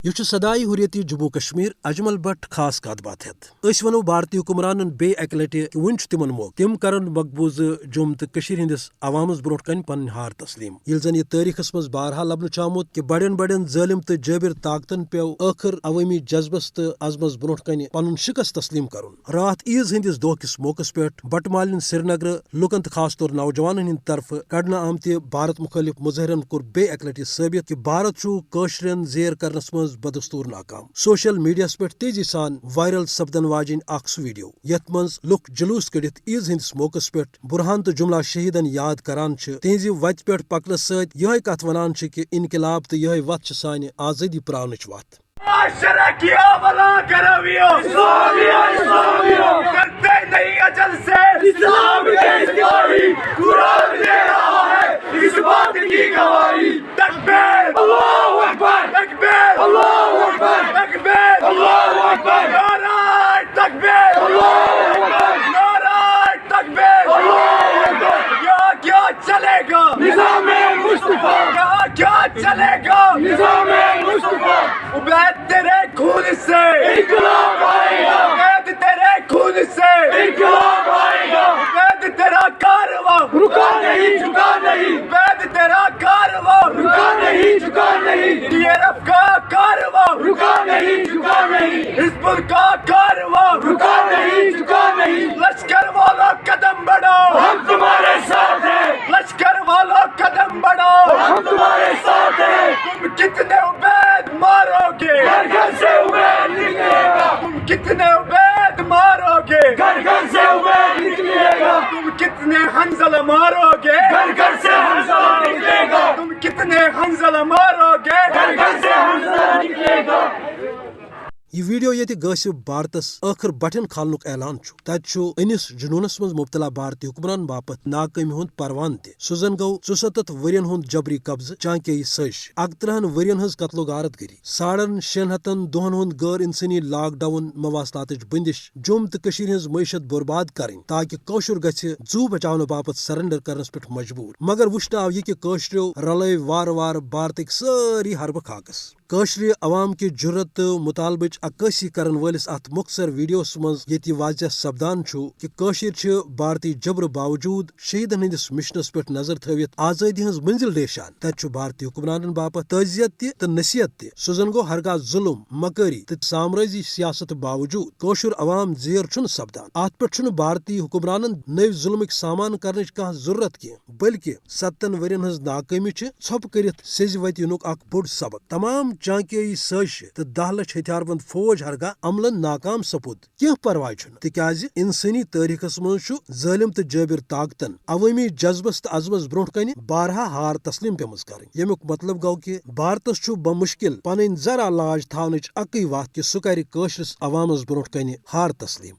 یہ صدائی حریتی جموں کشمیر اجمل بٹ خاص کت بات ہیت ونو بھارتی حکمرانن بے اکہ لٹہ کہ ون تمن موقع تم کرن مقبوض جوم تو ہندس عوامس برو کن پن ہار تسلیم یل زن یہ تاریخس مز بارہا لبنہ آمت کہ بڑین بڑین ظالم تو جابر طاقتن پیو آخر عوامی جذبس تو عزمس برو کن پن شکست تسلیم کرن رات عیز ہندس دہ کس موقع پہ بٹ مالن سری نگر لکن تو خاص طور نوجوانن ہند طرف کڑنہ آمتہ بھارت مخالف مظاہرن کور بے اکہ لٹہ ثابت کہ بھارت کاشرین زیر کرنس مز بدستور ناکام سوشل میڈیا پہ تیزی سان وائرل سپدن واجن اخ ویڈیو یت مز لک جلوس کڑت عیز ہندس موقع پہ برہان تو جملہ شہیدن یاد کران تہذ وت پہ پکنس ست یہ کت ونان کہ انقلاب تو یہ وت سانہ آزادی پراونچ وت تیرے خون سے انقلاب آئے گا، تیرے خون سے انقلاب آئے گا، تیرا کارواں رکا نہیں جھکا نہیں، تیرا کارواں رکا نہیں جھکا نہیں، ڈی ایل ایف کا کارواں رکا نہیں جھکا نہیں، حزب کا کارواں رکا نہیں جھکا نہیں، لشکر والوں قدم بڑھاؤ ہم تمہارے ساتھ ہیں، لشکر والوں قدم بڑھاؤ ہم تمہارے ساتھ ہیں، تم کتنے عبید مارو گے گھر گھر سے عبید نکلے گا، تم کتنے عبید مارو گے گھر گھر سے عبید نکلے گا، تم کتنے حنظلہ مارو گے گھر گھر سے حنظلہ نکلے گا، تم کتنے حنظلہ مارو گے گھر گھر سے حنظلہ نکلے گا۔ یہ ویڈیو یہ غاصب بھارتس آخر بٹن کھالنک اعلان تت انس جنونس مز مبتلا بھارتی حکمران باپت ناکامی ہند پروان تہ سہ زن گو 67 ورین ہند جبری قبضہ چانکہ سٲزش 31 ورین ہز قتل و غارت گری 650 دہن ہند غیر انسانی لاک ڈاؤن مواصلات بندش جوم تو ہز معیشت برباد کریں تاکہ کوشر گھ زو بچاؤ باپت سرنڈر کرنس پہ مجبور مگر وچھن آو یہ کہ کوشریو رلے وار وار بھارتک ساری حربہ خاکس کاشر عوام کی جرت تو مطالبچ عکاسی کرن ولس ات مختصر ویڈیوس مز یہ واضح سپدان کہ کاشر بھارتی جبر باوجود شہیدن ہندس مشنس پہ نظر تھوت آزادی ہز منزل ڈیشان تت بھارتی حکمرانن باپت تعزیت تہ نصیحت تہ سہ زن گو ہرگاہ ظلم مکاری تو سامرازی سیاست باوجود کاشر عوام زیر چھ سپدان ات پہ بھارتی حکمرانن نو ظلمک سامان کرنچ کھانا ضرورت کی بلکہ 7 ورین ہز ناکامی ژھپ کرت سز وت ینک اخ بوڑ سبق تمام چانکیائی سازش تو 10 لچھ ہتھیار بند فوج ہرگاہ عملن ناکام سپود کی پرواہ تکیاز انسانی تاریخس مز ظالم تو جابر طاقتن عوامی جذبس تو عزمس برو کن بارہا ہار تسلیم پیمز کریں یمیک مطلب گو کہ بھارتس بمشکل پن ذرا لاج تھونچ اکی وت کہ سہ کر عوامس برو کن ہار تسلیم۔